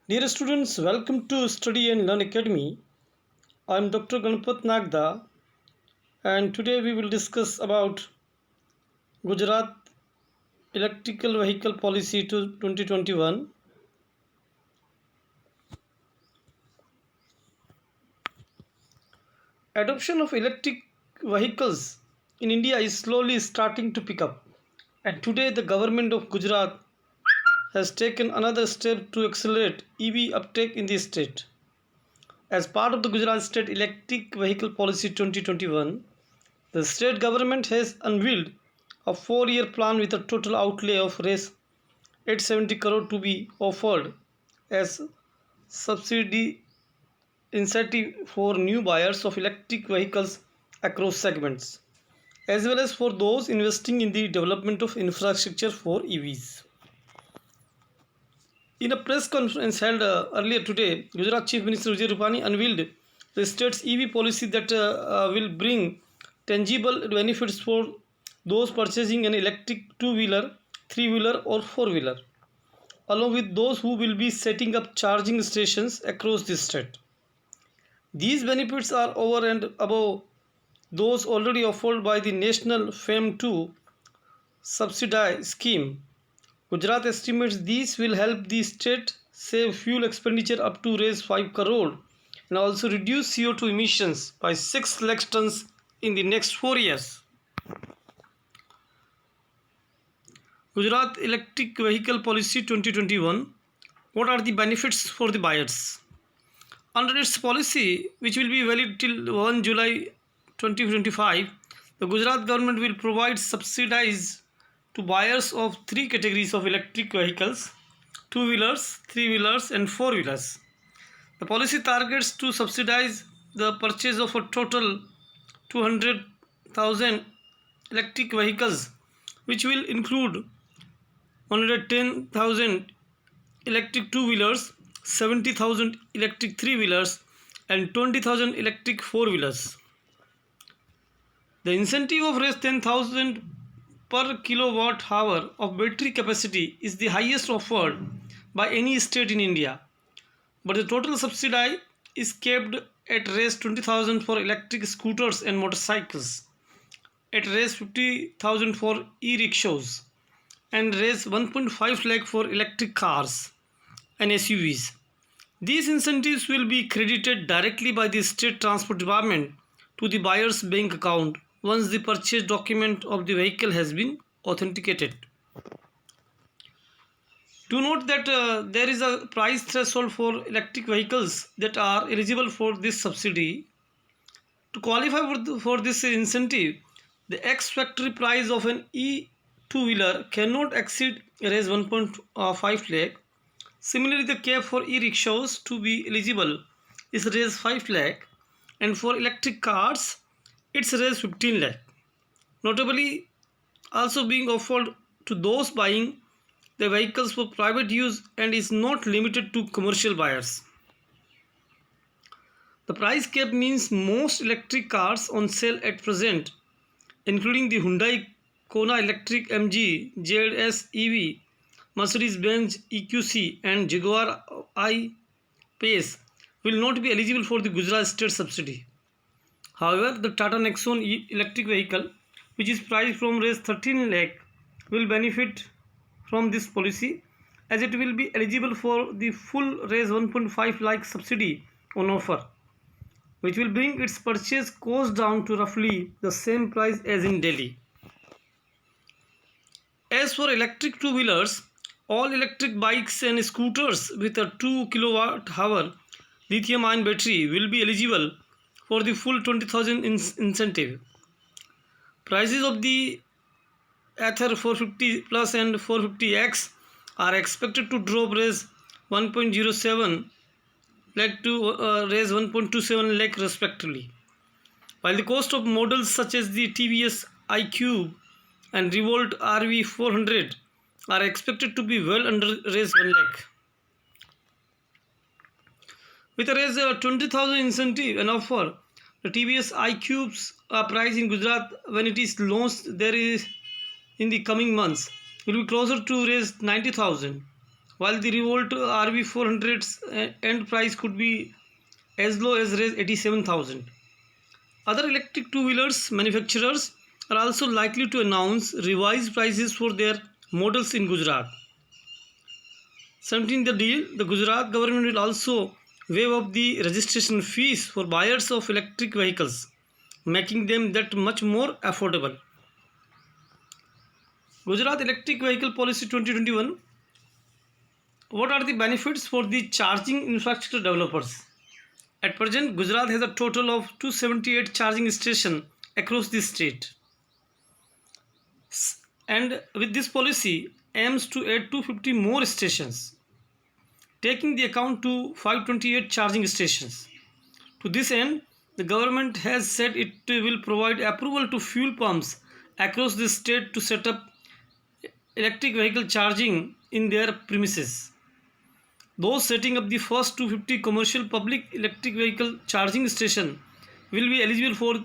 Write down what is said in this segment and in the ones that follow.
Dear students, welcome to Study and Learn Academy. I am Dr. Ganpat Nagda, and today we will discuss about Gujarat Electrical Vehicle Policy to 2021. Adoption of electric vehicles in India is slowly starting to pick up, and today the government of Gujarat has taken another step to accelerate EV uptake in the state. As part of the Gujarat State Electric Vehicle Policy 2021, the state government has unveiled a 4-year plan with a total outlay of Rs 870 crore to be offered as subsidy incentive for new buyers of electric vehicles across segments, as well as for those investing in the development of infrastructure for EVs. In a press conference held earlier today, Gujarat Chief Minister Vijay Rupani unveiled the state's EV policy that will bring tangible benefits for those purchasing an electric two-wheeler, three-wheeler or four-wheeler, along with those who will be setting up charging stations across the state. These benefits are over and above those already offered by the National FAME2 subsidy scheme. Gujarat estimates these will help the state save fuel expenditure up to Rs 5 crore and also reduce CO2 emissions by 6 lakh tons in the next 4 years. Gujarat Electric Vehicle Policy 2021. What are the benefits for the buyers? Under its policy, which will be valid till 1 July 2025, the Gujarat government will provide subsidies to buyers of three categories of electric vehicles: two-wheelers, three-wheelers and four-wheelers. The policy targets to subsidize the purchase of a total 200,000 electric vehicles, which will include 110,000 electric two-wheelers, 70,000 electric three-wheelers and 20,000 electric four-wheelers. The incentive of Rs 10,000 per kilowatt hour of battery capacity is the highest offered by any state in India, but the total subsidy is capped at Rs 20,000 for electric scooters and motorcycles, at Rs 50,000 for e-rickshaws and Rs 1.5 lakh for electric cars and SUVs. These incentives will be credited directly by the State Transport Department to the buyer's bank account once the purchase document of the vehicle has been authenticated. Do note that there is a price threshold for electric vehicles that are eligible for this subsidy. To qualify for this incentive, the ex-factory price of an e-two-wheeler cannot exceed Rs 1.5 lakh. Similarly, the cap for e-rickshaws to be eligible is Rs 5 lakh, and for electric cars, it's Rs 15 lakh. Notably, also being offered to those buying the vehicles for private use and is not limited to commercial buyers. The price cap means most electric cars on sale at present, including the Hyundai Kona Electric MG ZS EV, Mercedes-Benz EQC and Jaguar I-Pace, will not be eligible for the Gujarat state subsidy. However, the Tata Nexon electric vehicle, which is priced from Rs 13 lakh, will benefit from this policy, as it will be eligible for the full Rs 1.5 lakh subsidy on offer, which will bring its purchase cost down to roughly the same price as in Delhi. As for electric two-wheelers, all electric bikes and scooters with a 2 kWh lithium-ion battery will be eligible for the full 20,000 incentive. Prices of the Ather 450 Plus and 450X are expected to drop Rs 1.07 lakh to Rs 1.27 lakh respectively, while the cost of models such as the TVS iQube and Revolt RV 400 are expected to be well under Rs 1 lakh. With a Rs 20,000 incentive and offer, the TVS iQube's price in Gujarat when it is launched there is in the coming months will be closer to Rs 90,000, while the Revolt RV 400's end price could be as low as 87,000. Other electric two-wheelers manufacturers are also likely to announce revised prices for their models in Gujarat. 17. The deal, the Gujarat government will also waive off the registration fees for buyers of electric vehicles, making them that much more affordable. Gujarat Electric Vehicle Policy 2021. What are the benefits for the charging infrastructure developers? At present, Gujarat has a total of 278 charging stations across the state. And with this policy, aims to add 250 more stations, taking the account to 528 charging stations. To this end, the government has said it will provide approval to fuel pumps across the state to set up electric vehicle charging in their premises. Those setting up the first 250 commercial public electric vehicle charging station will be eligible for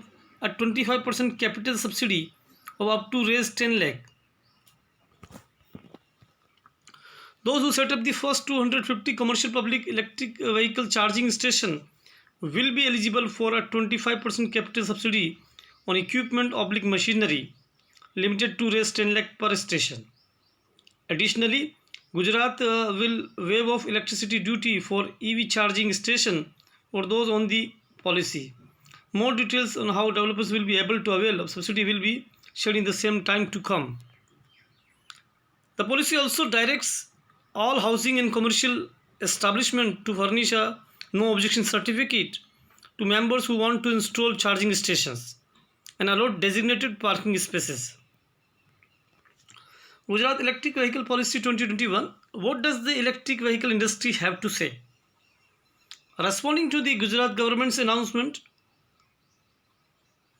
a 25% capital subsidy of up to raise 10 lakh. Those who set up the first 250 commercial public electric vehicle charging station will be eligible for a 25% capital subsidy on equipment / machinery, limited to raise 10 lakh per station. Additionally, Gujarat will waive off electricity duty for EV charging station for those on the policy. More details on how developers will be able to avail of subsidy will be shared in the same time to come. The policy also directs all housing and commercial establishment to furnish a no objection certificate to members who want to install charging stations and allot designated parking spaces. Gujarat Electric Vehicle Policy 2021. What does the electric vehicle industry have to say? Responding to the Gujarat government's announcement,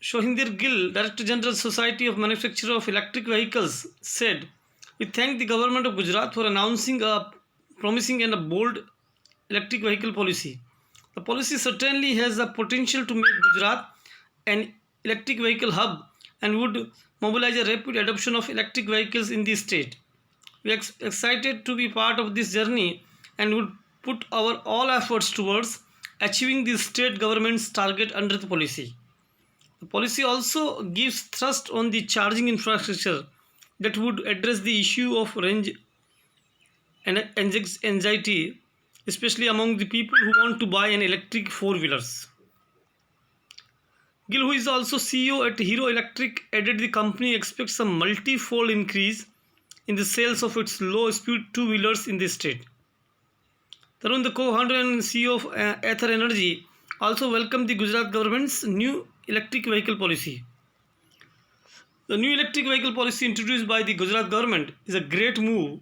Shohinder Gill, Director General Society of Manufacturers of Electric Vehicles, said, "We thank the government of Gujarat for announcing a promising and a bold electric vehicle policy. The policy certainly has the potential to make Gujarat an electric vehicle hub and would mobilize a rapid adoption of electric vehicles in the state. We are excited to be part of this journey and would put our all efforts towards achieving the state government's target under the policy." The policy also gives thrust on the charging infrastructure that would address the issue of range and anxiety, especially among the people who want to buy an electric four-wheelers. Gill, who is also CEO at Hero Electric, added the company expects a multi-fold increase in the sales of its low-speed two-wheelers in the state. Tarun, the co-founder and CEO of Ather Energy, also welcomed the Gujarat government's new electric vehicle policy. The new electric vehicle policy introduced by the Gujarat government is a great move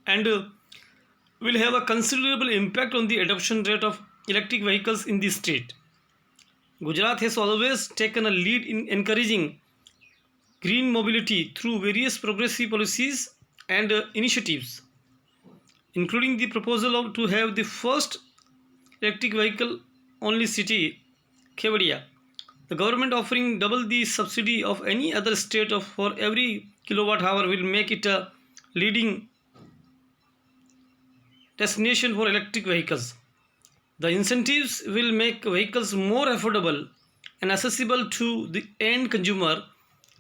and will have a considerable impact on the adoption rate of electric vehicles in the state. Gujarat has always taken a lead in encouraging green mobility through various progressive policies and initiatives, including the proposal to have the first electric vehicle only city, Kevadia. The government offering double the subsidy of any other state for every kilowatt hour will make it a leading destination for electric vehicles. The incentives will make vehicles more affordable and accessible to the end consumer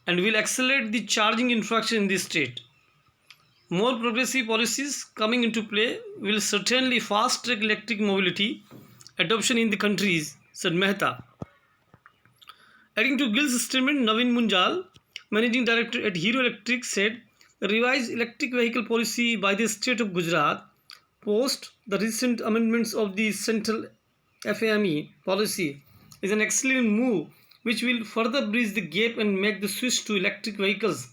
and will accelerate the charging infrastructure in the state. More progressive policies coming into play will certainly fast-track electric mobility adoption in the countries, said Mehta. Adding to Gill's statement, Naveen Munjal, Managing Director at Hero Electric, said the revised electric vehicle policy by the state of Gujarat post the recent amendments of the central FAME policy is an excellent move which will further bridge the gap and make the switch to electric vehicles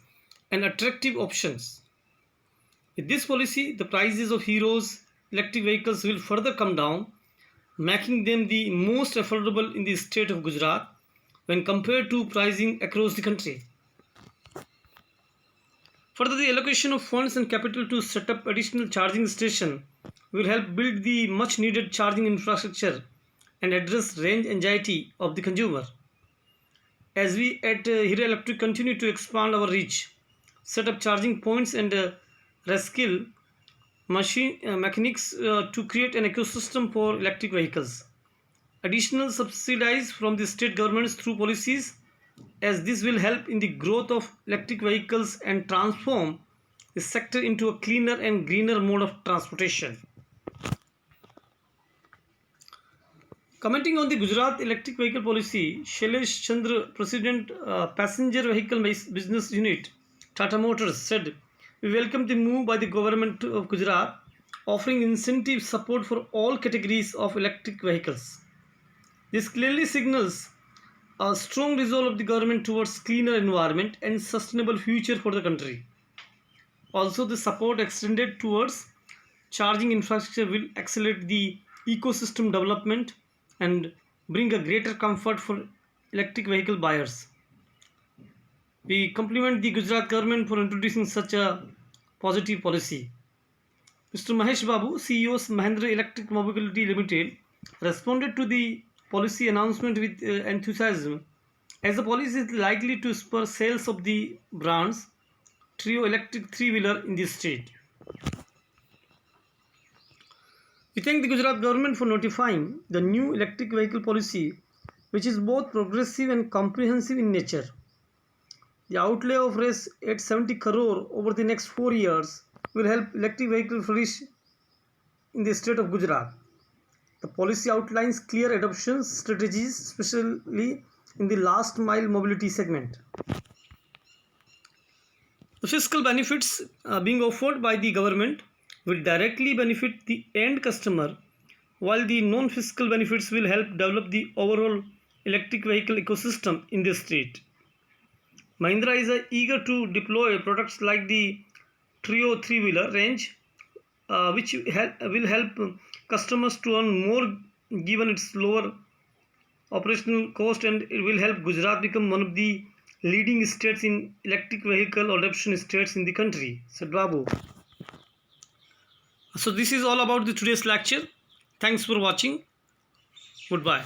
an attractive option. With this policy, the prices of Hero's electric vehicles will further come down, making them the most affordable in the state of Gujarat when compared to pricing across the country. Further, the allocation of funds and capital to set up additional charging stations will help build the much needed charging infrastructure and address range anxiety of the consumer. As we at Hero Electric continue to expand our reach, set up charging points and reskill mechanics to create an ecosystem for electric vehicles. Additional subsidies from the state governments through policies, as this will help in the growth of electric vehicles and transform the sector into a cleaner and greener mode of transportation. Commenting on the Gujarat electric vehicle policy, Shailesh Chandra, President Passenger Vehicle Business Unit, Tata Motors, said, "We welcome the move by the government of Gujarat, offering incentive support for all categories of electric vehicles. This clearly signals a strong resolve of the government towards cleaner environment and sustainable future for the country. Also, the support extended towards charging infrastructure will accelerate the ecosystem development and bring a greater comfort for electric vehicle buyers. We compliment the Gujarat government for introducing such a positive policy." Mr. Mahesh Babu, CEO of Mahindra Electric Mobility Limited, responded to the policy announcement with enthusiasm, as the policy is likely to spur sales of the brand's Trio electric three-wheeler in the state. We thank the Gujarat government for notifying the new electric vehicle policy, which is both progressive and comprehensive in nature. The outlay of Rs 870 crore over the next 4 years will help electric vehicles flourish in the state of Gujarat. The policy outlines clear adoption strategies, especially in the last mile mobility segment. The fiscal benefits being offered by the government will directly benefit the end customer, while the non-fiscal benefits will help develop the overall electric vehicle ecosystem in the state. Mahindra is eager to deploy products like the Trio three-wheeler range, which will help customers to earn more given its lower operational cost, and it will help Gujarat become one of the leading states in electric vehicle adoption states in the country, said Babu. So this is all about the today's lecture. Thanks for watching. Goodbye.